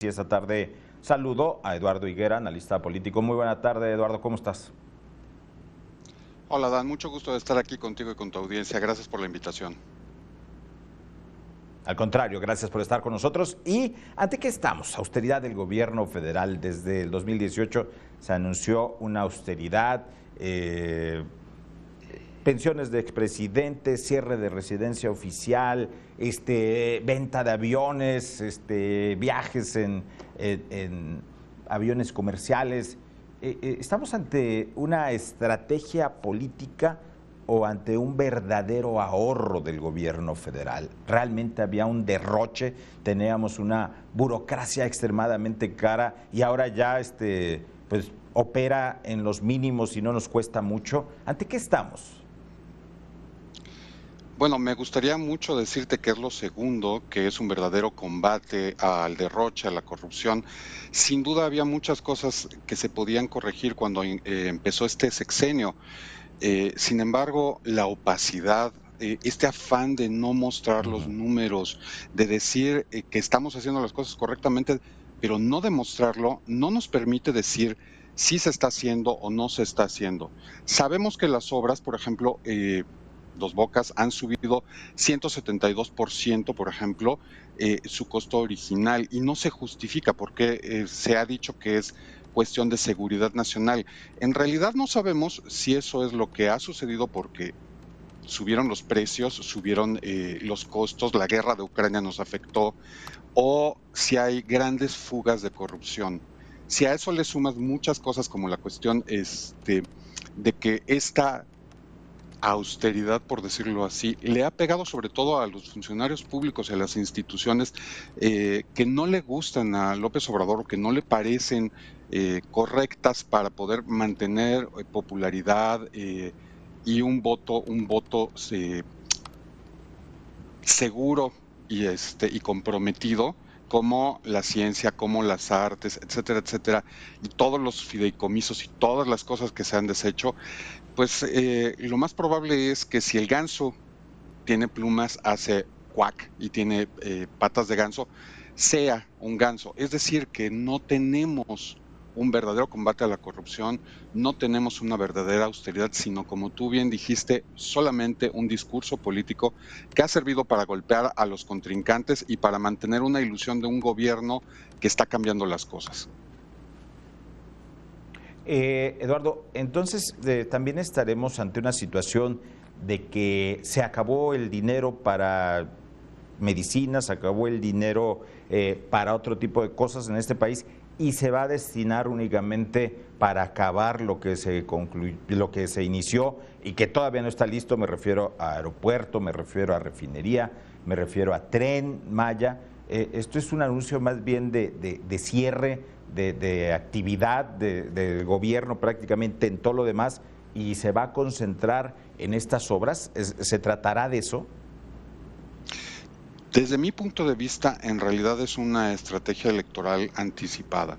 Y esta tarde saludo a Eduardo Higuera, analista político. Muy buena tarde, Eduardo, ¿cómo estás? Hola Dan, mucho gusto de estar aquí contigo y con tu audiencia. Gracias por la invitación. Al contrario, gracias por estar con nosotros. ¿Y ante qué estamos? Austeridad del gobierno federal. Desde el 2018 se anunció una austeridad, pensiones de expresidentes, cierre de residencia oficial, venta de aviones, viajes en aviones comerciales. ¿Estamos ante una estrategia política o ante un verdadero ahorro del gobierno federal? Realmente había un derroche, teníamos una burocracia extremadamente cara y ahora ya pues opera en los mínimos y no nos cuesta mucho. ¿Ante qué estamos? Bueno, me gustaría mucho decirte que es lo segundo, que es un verdadero combate al derroche, a la corrupción. Sin duda había muchas cosas que se podían corregir cuando empezó este sexenio. Sin embargo, la opacidad, este afán de no mostrar los Ujú. números, de decir que estamos haciendo las cosas correctamente, pero no demostrarlo, no nos permite decir si se está haciendo o no se está haciendo. Sabemos que las obras, por ejemplo, Dos Bocas han subido 172%, por ejemplo, su costo original y no se justifica porque se ha dicho que es cuestión de seguridad nacional. En realidad no sabemos si eso es lo que ha sucedido porque subieron los precios, subieron los costos, la guerra de Ucrania nos afectó, o si hay grandes fugas de corrupción. Si a eso le sumas muchas cosas como la cuestión de que esta austeridad, por decirlo así, le ha pegado sobre todo a los funcionarios públicos y a las instituciones que no le gustan a López Obrador o que no le parecen correctas para poder mantener popularidad y un voto seguro y comprometido como la ciencia, como las artes, etcétera, etcétera, y todos los fideicomisos y todas las cosas que se han deshecho, pues lo más probable es que si el ganso tiene plumas, hace cuac y tiene patas de ganso, sea un ganso. Es decir, que no tenemos un verdadero combate a la corrupción, no tenemos una verdadera austeridad, sino, como tú bien dijiste, solamente un discurso político que ha servido para golpear a los contrincantes y para mantener una ilusión de un gobierno que está cambiando las cosas. Eduardo, entonces también estaremos ante una situación de que se acabó el dinero para medicinas, se acabó el dinero para otro tipo de cosas en este país y se va a destinar únicamente para acabar lo que se inició y que todavía no está listo. Me refiero a aeropuerto, me refiero a refinería, me refiero a Tren Maya. Esto es un anuncio más bien de cierre de actividad del gobierno prácticamente en todo lo demás y se va a concentrar en estas obras. ¿Se tratará de eso? Desde mi punto de vista, en realidad es una estrategia electoral anticipada.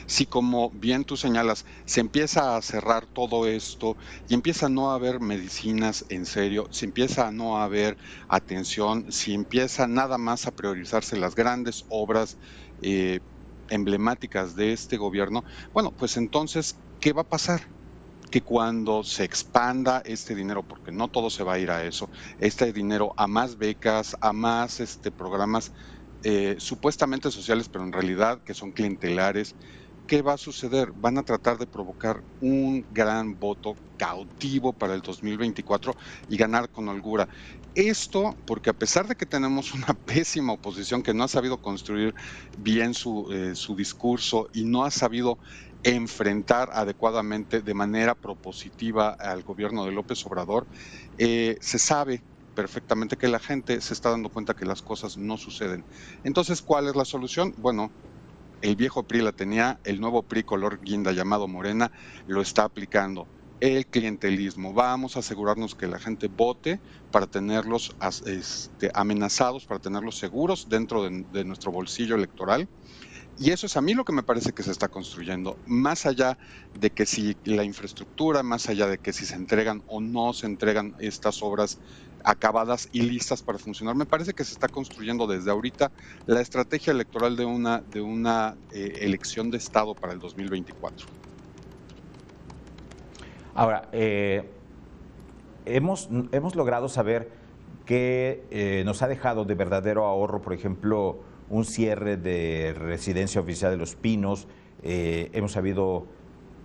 Si, como bien tú señalas, se empieza a cerrar todo esto y empieza a no haber medicinas en serio, si empieza a no haber atención, si empieza nada más a priorizarse las grandes obras eh, emblemáticas de este gobierno, bueno, pues entonces, ¿qué va a pasar? Que cuando se expanda este dinero, porque no todo se va a ir a eso, este dinero a más becas, a más programas supuestamente sociales, pero en realidad que son clientelares, ¿qué va a suceder? Van a tratar de provocar un gran voto cautivo para el 2024 y ganar con holgura. Esto porque a pesar de que tenemos una pésima oposición que no ha sabido construir bien su discurso y no ha sabido enfrentar adecuadamente de manera propositiva al gobierno de López Obrador, se sabe perfectamente que la gente se está dando cuenta que las cosas no suceden. Entonces, ¿cuál es la solución? Bueno, el viejo PRI la tenía, el nuevo PRI color guinda llamado Morena lo está aplicando. El clientelismo. Vamos a asegurarnos que la gente vote para tenerlos amenazados, para tenerlos seguros dentro de nuestro bolsillo electoral. Y eso es a mí lo que me parece que se está construyendo, más allá de que si la infraestructura, más allá de que si se entregan o no se entregan estas obras acabadas y listas para funcionar. Me parece que se está construyendo desde ahorita la estrategia electoral de una elección de Estado para el 2024. Ahora, hemos logrado saber qué nos ha dejado de verdadero ahorro, por ejemplo, un cierre de residencia oficial de Los Pinos. Hemos sabido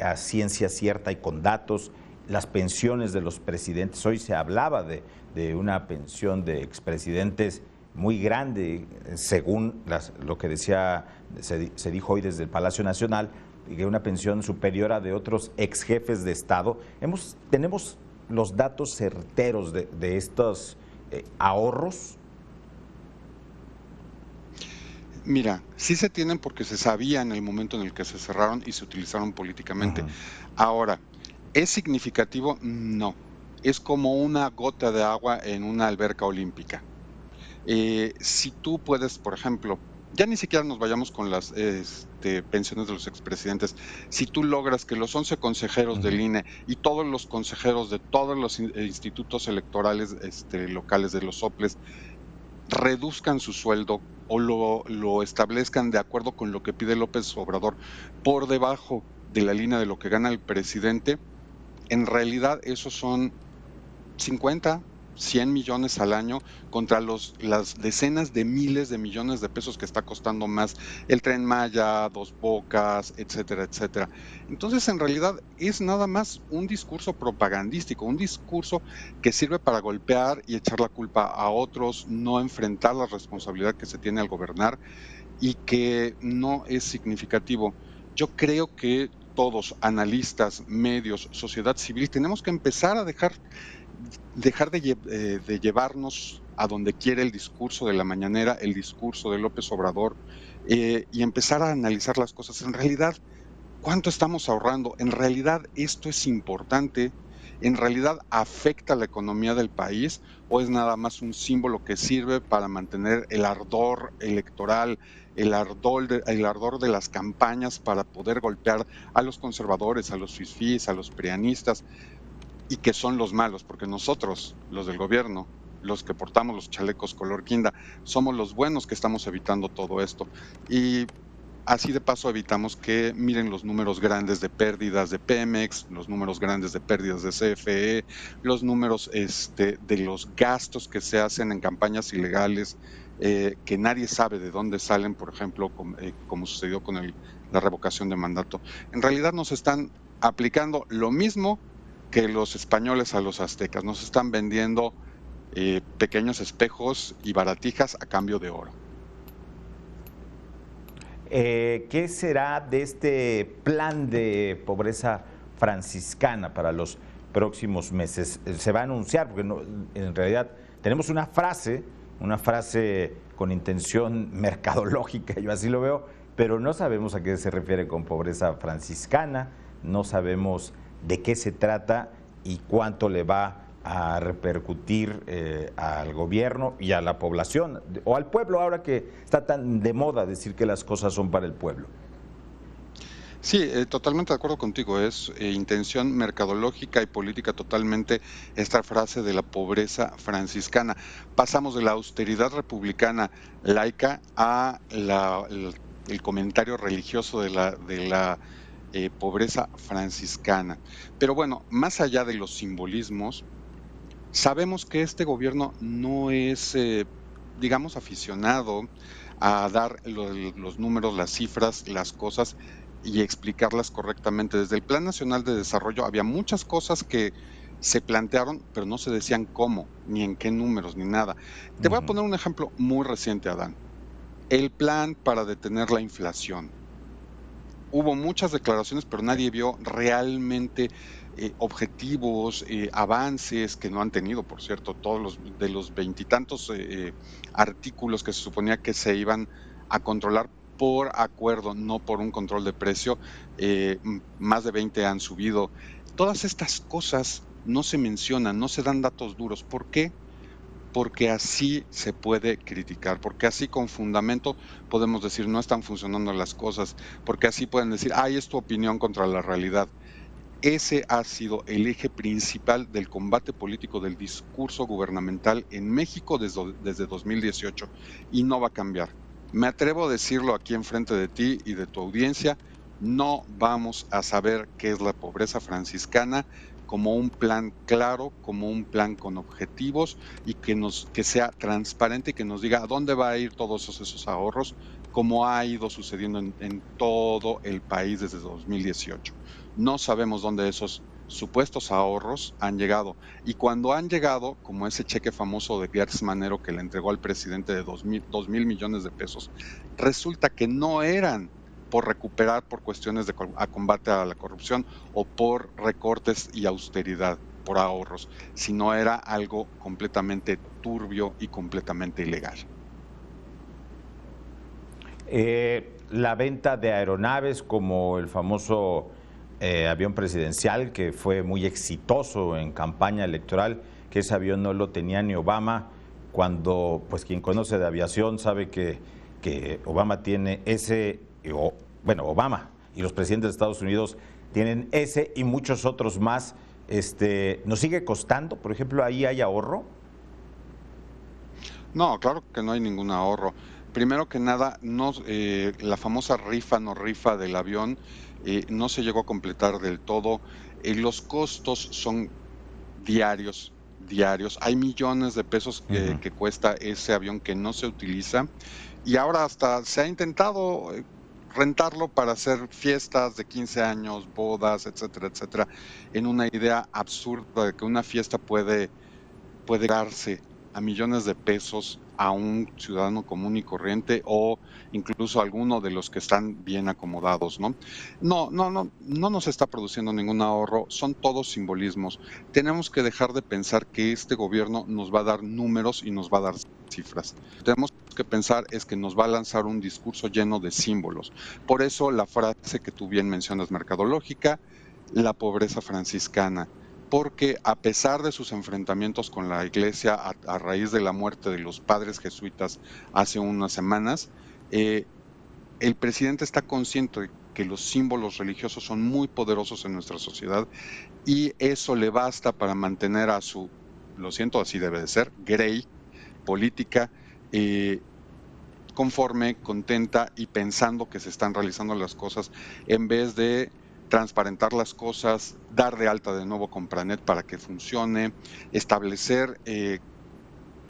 a ciencia cierta y con datos las pensiones de los presidentes. Hoy se hablaba de una pensión de expresidentes muy grande, según lo que se dijo hoy desde el Palacio Nacional, y que una pensión superior a de otros ex jefes de Estado. Tenemos los datos certeros de estos ahorros. Mira, sí se tienen porque se sabía en el momento en el que se cerraron y se utilizaron políticamente. Uh-huh. Ahora, ¿es significativo? No. Es como una gota de agua en una alberca olímpica. Si tú puedes, por ejemplo, ya ni siquiera nos vayamos con las pensiones de los expresidentes, si tú logras que los 11 consejeros del INE y todos los consejeros de todos los institutos electorales locales de los soples reduzcan su sueldo o lo establezcan de acuerdo con lo que pide López Obrador por debajo de la línea de lo que gana el presidente, en realidad esos son 50, 100 millones al año contra las decenas de miles de millones de pesos que está costando más el Tren Maya, Dos Bocas, etcétera, etcétera. Entonces, en realidad es nada más un discurso propagandístico, un discurso que sirve para golpear y echar la culpa a otros, no enfrentar la responsabilidad que se tiene al gobernar y que no es significativo. Yo creo que todos, analistas, medios, sociedad civil, tenemos que empezar a dejar de llevarnos a donde quiere el discurso de la mañanera, el discurso de López Obrador, y empezar a analizar las cosas. En realidad, ¿cuánto estamos ahorrando? En realidad, esto es importante. ¿En realidad afecta la economía del país o es nada más un símbolo que sirve para mantener el ardor electoral, el ardor de las campañas para poder golpear a los conservadores, a los fifís, a los prianistas? Y que son los malos, porque nosotros, los del gobierno, los que portamos los chalecos color guinda, somos los buenos que estamos evitando todo esto. Y así de paso evitamos que miren los números grandes de pérdidas de Pemex, los números grandes de pérdidas de CFE, los números de los gastos que se hacen en campañas ilegales, que nadie sabe de dónde salen, por ejemplo, como sucedió con la revocación de mandato. En realidad nos están aplicando lo mismo que los españoles a los aztecas. Nos están vendiendo pequeños espejos y baratijas a cambio de oro. ¿Qué será de este plan de pobreza franciscana para los próximos meses? Se va a anunciar, porque no, en realidad tenemos una frase con intención mercadológica, yo así lo veo, pero no sabemos a qué se refiere con pobreza franciscana, no sabemos de qué se trata y cuánto le va a repercutir al gobierno y a la población, o al pueblo, ahora que está tan de moda decir que las cosas son para el pueblo. Sí, totalmente de acuerdo contigo. Es intención mercadológica y política totalmente esta frase de la pobreza franciscana. Pasamos de la austeridad republicana laica a el comentario religioso de la pobreza franciscana. Pero bueno, más allá de los simbolismos, sabemos que este gobierno no es, digamos, aficionado a dar los números, las cifras, las cosas y explicarlas correctamente. Desde el Plan Nacional de Desarrollo había muchas cosas que se plantearon, pero no se decían cómo, ni en qué números, ni nada. Te voy a poner un ejemplo muy reciente, Adán. El plan para detener la inflación. Hubo muchas declaraciones, pero nadie vio realmente objetivos, avances que no han tenido, por cierto, todos de los veintitantos artículos que se suponía que se iban a controlar por acuerdo, no por un control de precio, más de 20 han subido. Todas estas cosas no se mencionan, no se dan datos duros. ¿Por qué? Porque así se puede criticar, porque así con fundamento podemos decir no están funcionando las cosas, porque así pueden decir, ay, es tu opinión contra la realidad. Ese ha sido el eje principal del combate político del discurso gubernamental en México desde 2018 y no va a cambiar. Me atrevo a decirlo aquí enfrente de ti y de tu audiencia, no vamos a saber qué es la pobreza franciscana como un plan claro, como un plan con objetivos y que sea transparente y que nos diga a dónde va a ir todos esos ahorros, como ha ido sucediendo en todo el país desde 2018. No sabemos dónde esos supuestos ahorros han llegado. Y cuando han llegado, como ese cheque famoso de Gertz Manero que le entregó al presidente de 2,000 millones de pesos, resulta que no eran por recuperar por cuestiones de combate a la corrupción o por recortes y austeridad, por ahorros, sino era algo completamente turbio y completamente ilegal. La venta de aeronaves como el famoso avión presidencial, que fue muy exitoso en campaña electoral, que ese avión no lo tenía ni Obama, cuando pues quien conoce de aviación sabe que Obama tiene ese, bueno, Obama y los presidentes de Estados Unidos tienen ese y muchos otros más. ¿Nos sigue costando? Por ejemplo, ¿ahí hay ahorro? No, claro que no hay ningún ahorro. Primero que nada, no, la famosa rifa no rifa del avión no se llegó a completar del todo. Los costos son diarios, diarios. Hay millones de pesos que cuesta ese avión que no se utiliza y ahora hasta se ha intentado rentarlo para hacer fiestas de 15 años, bodas, etcétera, etcétera, en una idea absurda de que una fiesta puede darse a millones de pesos a un ciudadano común y corriente o incluso a alguno de los que están bien acomodados, ¿no? No nos está produciendo ningún ahorro, son todos simbolismos. Tenemos que dejar de pensar que este gobierno nos va a dar números y nos va a dar cifras. Tenemos que pensar es que nos va a lanzar un discurso lleno de símbolos. Por eso la frase que tú bien mencionas mercadológica, la pobreza franciscana, porque a pesar de sus enfrentamientos con la iglesia a raíz de la muerte de los padres jesuitas hace unas semanas, el presidente está consciente de que los símbolos religiosos son muy poderosos en nuestra sociedad y eso le basta para mantener a su, lo siento, así debe de ser, grey política, conforme, contenta y pensando que se están realizando las cosas en vez de transparentar las cosas, dar de alta de nuevo Compranet para que funcione, establecer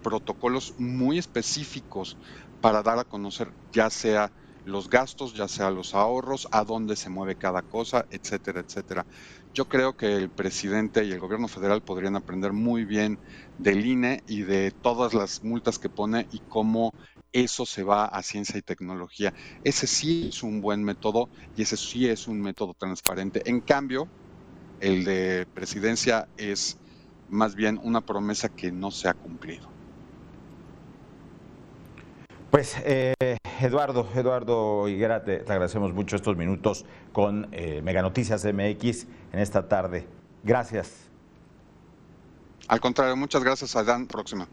protocolos muy específicos para dar a conocer ya sea los gastos, ya sea los ahorros, a dónde se mueve cada cosa, etcétera, etcétera. Yo creo que el presidente y el gobierno federal podrían aprender muy bien del INE y de todas las multas que pone y cómo eso se va a ciencia y tecnología. Ese sí es un buen método y ese sí es un método transparente. En cambio, el de presidencia es más bien una promesa que no se ha cumplido. Pues Eduardo Higuera, te agradecemos mucho estos minutos con Mega Noticias MX en esta tarde. Gracias. Al contrario, muchas gracias, Adán. Próxima.